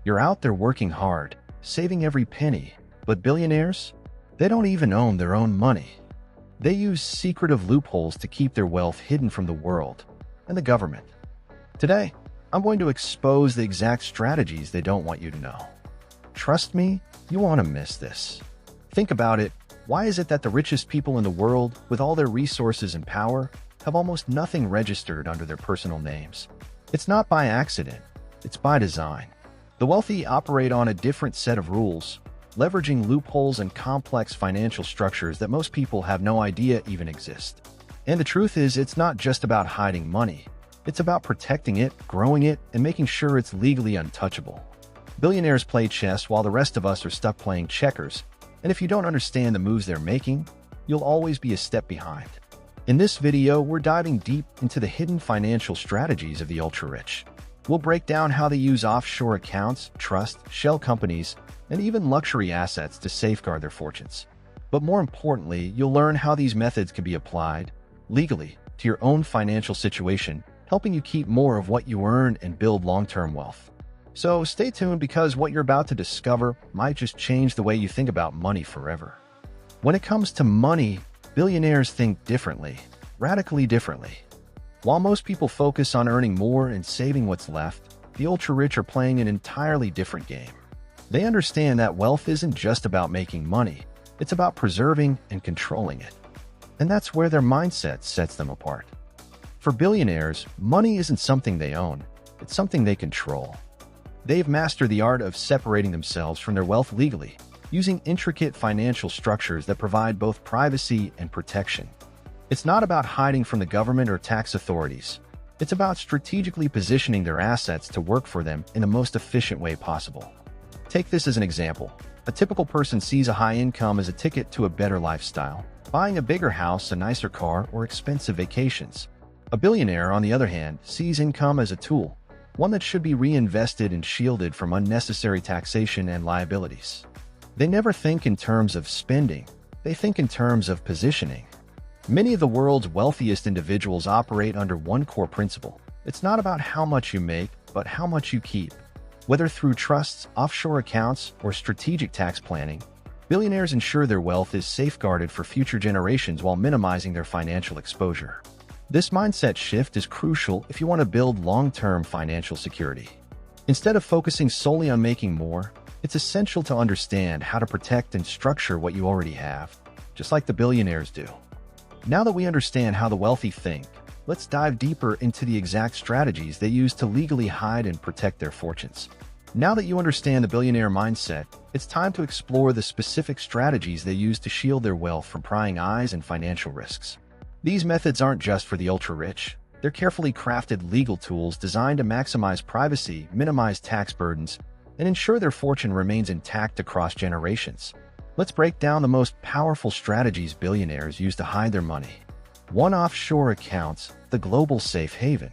You're out there working hard, saving every penny, but billionaires? They don't even own their own money. They use secretive loopholes to keep their wealth hidden from the world and the government. Today, I'm going to expose the exact strategies they don't want you to know. Trust me, you want to miss this. Think about it. Why is it that the richest people in the world, with all their resources and power, have almost nothing registered under their personal names? It's not by accident. It's by design. The wealthy operate on a different set of rules, leveraging loopholes and complex financial structures that most people have no idea even exist. And the truth is, it's not just about hiding money. It's about protecting it, growing it, and making sure it's legally untouchable. Billionaires play chess while the rest of us are stuck playing checkers, and if you don't understand the moves they're making, you'll always be a step behind. In this video, we're diving deep into the hidden financial strategies of the ultra-rich. We'll break down how they use offshore accounts, trust, shell companies, and even luxury assets to safeguard their fortunes. But more importantly, you'll learn how these methods can be applied legally to your own financial situation, helping you keep more of what you earn and build long-term wealth. So stay tuned, because what you're about to discover might just change the way you think about money forever. When it comes to money, billionaires think differently, radically differently. While most people focus on earning more and saving what's left, the ultra-rich are playing an entirely different game. They understand that wealth isn't just about making money, it's about preserving and controlling it. And that's where their mindset sets them apart. For billionaires, money isn't something they own, it's something they control. They've mastered the art of separating themselves from their wealth legally, using intricate financial structures that provide both privacy and protection. It's not about hiding from the government or tax authorities. It's about strategically positioning their assets to work for them in the most efficient way possible. Take this as an example. A typical person sees a high income as a ticket to a better lifestyle, buying a bigger house, a nicer car, or expensive vacations. A billionaire, on the other hand, sees income as a tool, one that should be reinvested and shielded from unnecessary taxation and liabilities. They never think in terms of spending, they think in terms of positioning. Many of the world's wealthiest individuals operate under one core principle. It's not about how much you make, but how much you keep. Whether through trusts, offshore accounts, or strategic tax planning, billionaires ensure their wealth is safeguarded for future generations while minimizing their financial exposure. This mindset shift is crucial if you want to build long-term financial security. Instead of focusing solely on making more, it's essential to understand how to protect and structure what you already have, just like the billionaires do. Now that we understand how the wealthy think, let's dive deeper into the exact strategies they use to legally hide and protect their fortunes. Now that you understand the billionaire mindset, it's time to explore the specific strategies they use to shield their wealth from prying eyes and financial risks. These methods aren't just for the ultra-rich. They're carefully crafted legal tools designed to maximize privacy, minimize tax burdens, and ensure their fortune remains intact across generations. Let's break down the most powerful strategies billionaires use to hide their money. 1. Offshore accounts, the global safe haven.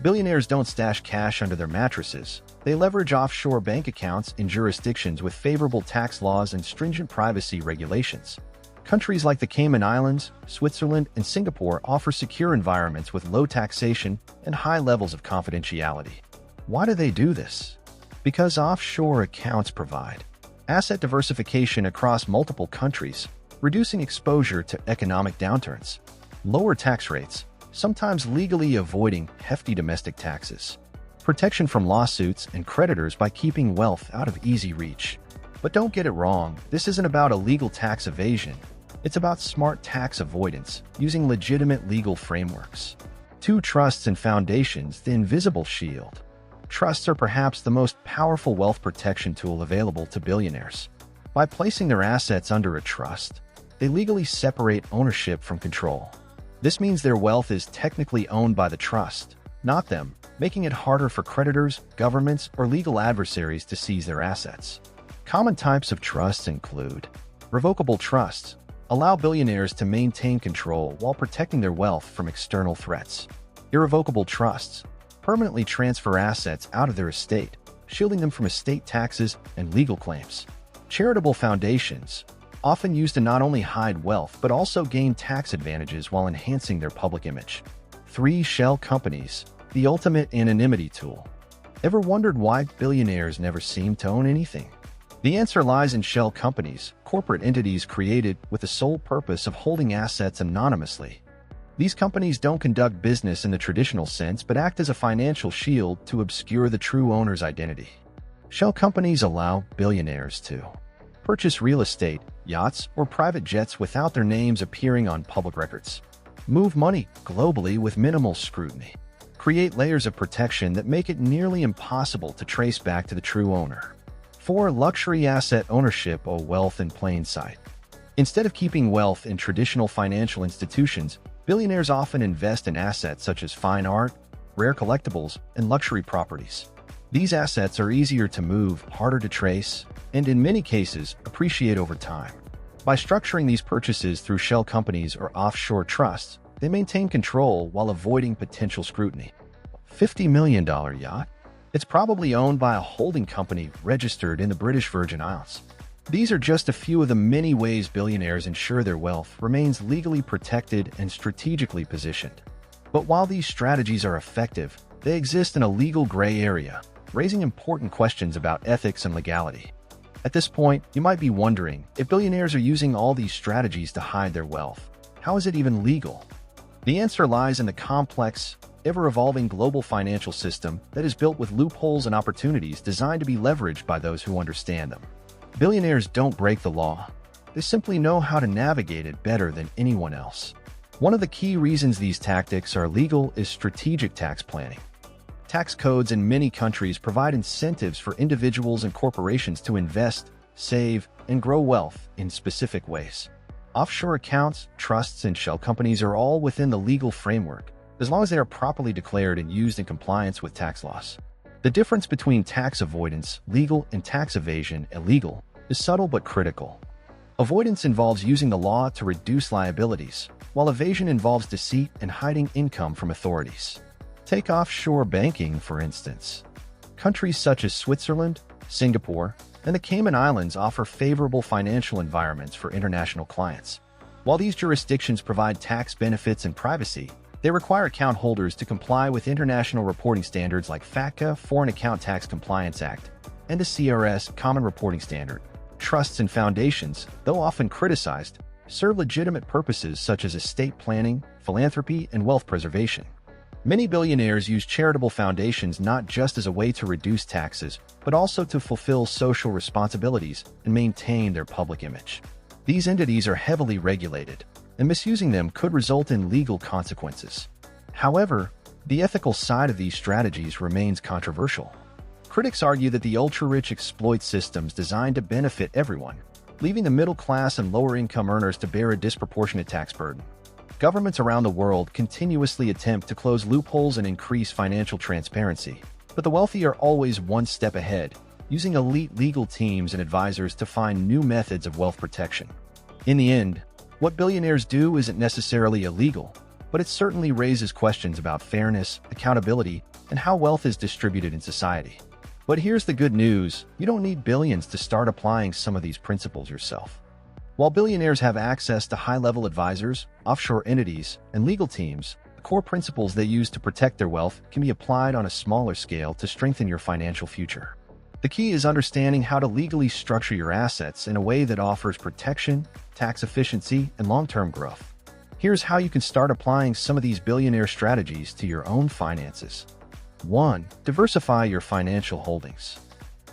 Billionaires don't stash cash under their mattresses. They leverage offshore bank accounts in jurisdictions with favorable tax laws and stringent privacy regulations. Countries like the Cayman Islands, Switzerland, and Singapore offer secure environments with low taxation and high levels of confidentiality. Why do they do this? Because offshore accounts provide asset diversification across multiple countries, reducing exposure to economic downturns, lower tax rates, sometimes legally avoiding hefty domestic taxes, protection from lawsuits and creditors by keeping wealth out of easy reach. But don't get it wrong, this isn't about illegal tax evasion. It's about smart tax avoidance, using legitimate legal frameworks. 2. Trusts and foundations, the invisible shield. Trusts are perhaps the most powerful wealth protection tool available to billionaires. By placing their assets under a trust, they legally separate ownership from control. This means their wealth is technically owned by the trust, not them, making it harder for creditors, governments, or legal adversaries to seize their assets. Common types of trusts include revocable trusts, allow billionaires to maintain control while protecting their wealth from external threats. Irrevocable trusts permanently transfer assets out of their estate, shielding them from estate taxes and legal claims. Charitable foundations, often used to not only hide wealth but also gain tax advantages while enhancing their public image. 3. Shell companies, the ultimate anonymity tool. Ever wondered why billionaires never seem to own anything? The answer lies in shell companies, corporate entities created with the sole purpose of holding assets anonymously. These companies don't conduct business in the traditional sense but act as a financial shield to obscure the true owner's identity. Shell companies allow billionaires to purchase real estate, yachts, or private jets without their names appearing on public records, move money globally with minimal scrutiny, create layers of protection that make it nearly impossible to trace back to the true owner. 4. Luxury asset ownership or wealth in plain sight. Instead of keeping wealth in traditional financial institutions, billionaires often invest in assets such as fine art, rare collectibles, and luxury properties. These assets are easier to move, harder to trace, and in many cases, appreciate over time. By structuring these purchases through shell companies or offshore trusts, they maintain control while avoiding potential scrutiny. $50 million yacht? It's probably owned by a holding company registered in the British Virgin Islands. These are just a few of the many ways billionaires ensure their wealth remains legally protected and strategically positioned. But while these strategies are effective, they exist in a legal gray area, raising important questions about ethics and legality. At this point, you might be wondering, if billionaires are using all these strategies to hide their wealth, how is it even legal? The answer lies in the complex, ever-evolving global financial system that is built with loopholes and opportunities designed to be leveraged by those who understand them. Billionaires don't break the law. They simply know how to navigate it better than anyone else. One of the key reasons these tactics are legal is strategic tax planning. Tax codes in many countries provide incentives for individuals and corporations to invest, save, and grow wealth in specific ways. Offshore accounts, trusts, and shell companies are all within the legal framework, as long as they are properly declared and used in compliance with tax laws. The difference between tax avoidance, legal, and tax evasion, illegal, is subtle but critical. Avoidance involves using the law to reduce liabilities, while evasion involves deceit and hiding income from authorities. Take offshore banking, for instance. Countries such as Switzerland, Singapore, and the Cayman Islands offer favorable financial environments for international clients. While these jurisdictions provide tax benefits and privacy, they require account holders to comply with international reporting standards like FATCA, Foreign Account Tax Compliance Act, and the CRS, Common Reporting Standard. Trusts and foundations, though often criticized, serve legitimate purposes such as estate planning, philanthropy, and wealth preservation. Many billionaires use charitable foundations not just as a way to reduce taxes, but also to fulfill social responsibilities and maintain their public image. These entities are heavily regulated, and misusing them could result in legal consequences. However, the ethical side of these strategies remains controversial. Critics argue that the ultra-rich exploit systems designed to benefit everyone, leaving the middle class and lower-income earners to bear a disproportionate tax burden. Governments around the world continuously attempt to close loopholes and increase financial transparency, but the wealthy are always one step ahead, using elite legal teams and advisors to find new methods of wealth protection. In the end, what billionaires do isn't necessarily illegal, but it certainly raises questions about fairness, accountability, and how wealth is distributed in society. But here's the good news: you don't need billions to start applying some of these principles yourself. While billionaires have access to high-level advisors, offshore entities, and legal teams, the core principles they use to protect their wealth can be applied on a smaller scale to strengthen your financial future. The key is understanding how to legally structure your assets in a way that offers protection, tax efficiency, and long-term growth. Here's how you can start applying some of these billionaire strategies to your own finances. 1. Diversify your financial holdings.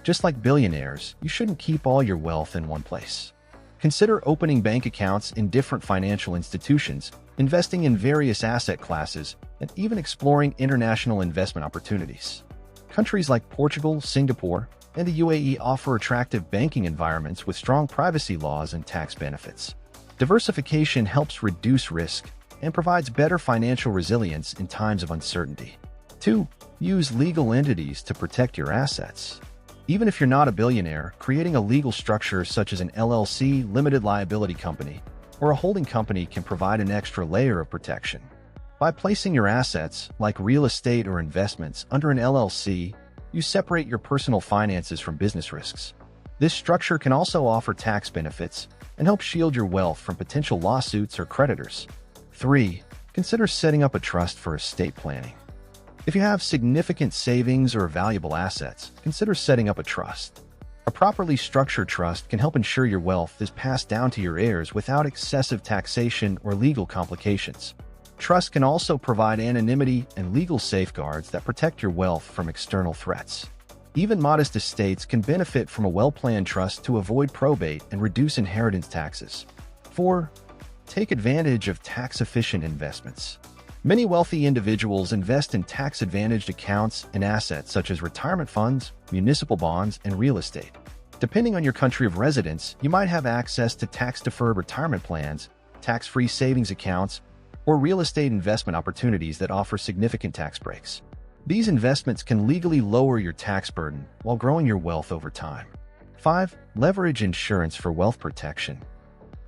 Just like billionaires, you shouldn't keep all your wealth in one place. Consider opening bank accounts in different financial institutions, investing in various asset classes, and even exploring international investment opportunities. Countries like Portugal, Singapore, and the UAE offer attractive banking environments with strong privacy laws and tax benefits. Diversification helps reduce risk and provides better financial resilience in times of uncertainty. 2. Use legal entities to protect your assets. Even if you're not a billionaire, creating a legal structure such as an LLC, limited liability company, or a holding company can provide an extra layer of protection. By placing your assets, like real estate or investments, under an LLC, you separate your personal finances from business risks. This structure can also offer tax benefits and help shield your wealth from potential lawsuits or creditors. 3. Consider setting up a trust for estate planning. If you have significant savings or valuable assets, consider setting up a trust. A properly structured trust can help ensure your wealth is passed down to your heirs without excessive taxation or legal complications. Trust can also provide anonymity and legal safeguards that protect your wealth from external threats. Even modest estates can benefit from a well-planned trust to avoid probate and reduce inheritance taxes. 4. Take advantage of tax-efficient investments. Many wealthy individuals invest in tax-advantaged accounts and assets such as retirement funds, municipal bonds, and real estate. Depending on your country of residence, you might have access to tax-deferred retirement plans, tax-free savings accounts, or real estate investment opportunities that offer significant tax breaks. These investments can legally lower your tax burden while growing your wealth over time. 5. Leverage insurance for wealth protection.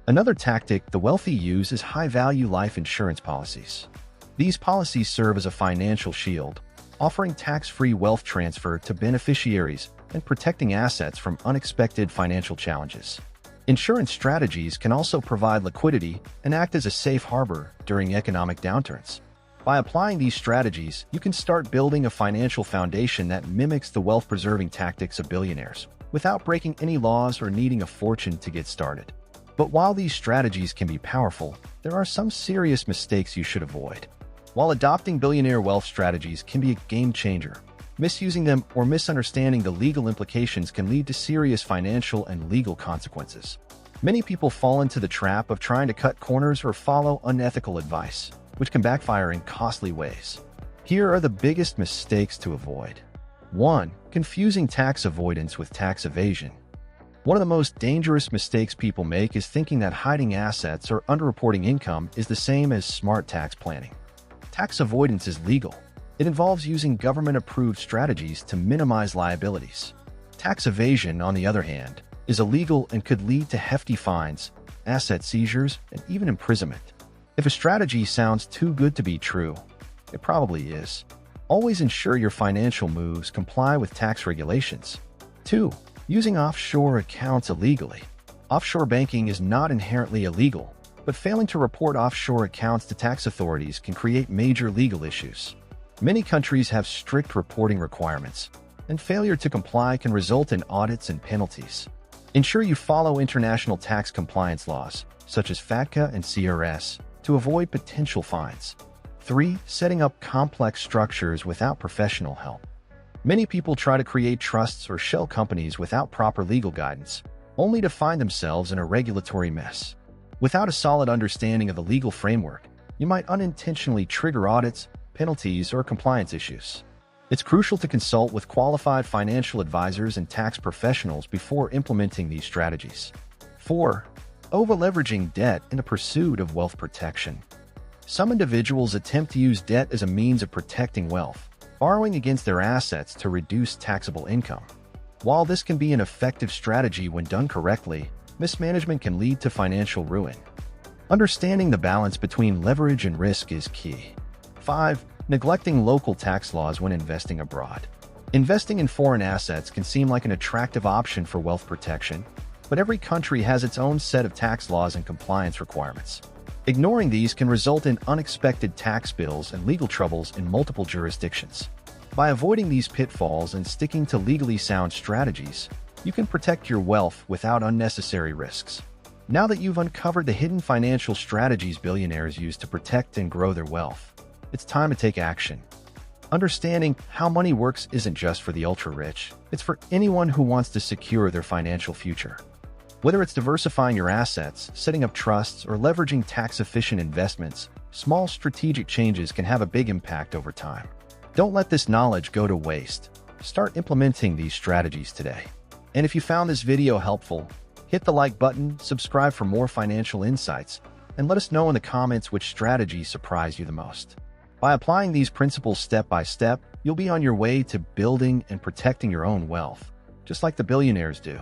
Another tactic the wealthy use is high-value life insurance policies. These policies serve as a financial shield, offering tax-free wealth transfer to beneficiaries and protecting assets from unexpected financial challenges. Insurance strategies can also provide liquidity and act as a safe harbor during economic downturns. By applying these strategies, you can start building a financial foundation that mimics the wealth-preserving tactics of billionaires, without breaking any laws or needing a fortune to get started. But while these strategies can be powerful, there are some serious mistakes you should avoid. While adopting billionaire wealth strategies can be a game changer, misusing them or misunderstanding the legal implications can lead to serious financial and legal consequences. Many people fall into the trap of trying to cut corners or follow unethical advice, which can backfire in costly ways. Here are the biggest mistakes to avoid. 1. Confusing tax avoidance with tax evasion. One of the most dangerous mistakes people make is thinking that hiding assets or underreporting income is the same as smart tax planning. Tax avoidance is legal. It involves using government-approved strategies to minimize liabilities. Tax evasion, on the other hand, is illegal and could lead to hefty fines, asset seizures, and even imprisonment. If a strategy sounds too good to be true, it probably is. Always ensure your financial moves comply with tax regulations. 2. Using offshore accounts illegally. Offshore banking is not inherently illegal, but failing to report offshore accounts to tax authorities can create major legal issues. Many countries have strict reporting requirements, and failure to comply can result in audits and penalties. Ensure you follow international tax compliance laws, such as FATCA and CRS, to avoid potential fines. 3. Setting up complex structures without professional help. Many people try to create trusts or shell companies without proper legal guidance, only to find themselves in a regulatory mess. Without a solid understanding of the legal framework, you might unintentionally trigger audits, penalties, or compliance issues. It's crucial to consult with qualified financial advisors and tax professionals before implementing these strategies. 4. Over-leveraging debt in the pursuit of wealth protection. Some individuals attempt to use debt as a means of protecting wealth, borrowing against their assets to reduce taxable income. While this can be an effective strategy when done correctly, mismanagement can lead to financial ruin. Understanding the balance between leverage and risk is key. 5. Neglecting local tax laws when investing abroad. Investing in foreign assets can seem like an attractive option for wealth protection, but every country has its own set of tax laws and compliance requirements. Ignoring these can result in unexpected tax bills and legal troubles in multiple jurisdictions. By avoiding these pitfalls and sticking to legally sound strategies, you can protect your wealth without unnecessary risks. Now that you've uncovered the hidden financial strategies billionaires use to protect and grow their wealth, it's time to take action. Understanding how money works isn't just for the ultra-rich, it's for anyone who wants to secure their financial future. Whether it's diversifying your assets, setting up trusts, or leveraging tax-efficient investments, small strategic changes can have a big impact over time. Don't let this knowledge go to waste. Start implementing these strategies today. And if you found this video helpful, hit the like button, subscribe for more financial insights, and let us know in the comments which strategy surprised you the most. By applying these principles step by step, you'll be on your way to building and protecting your own wealth, just like the billionaires do.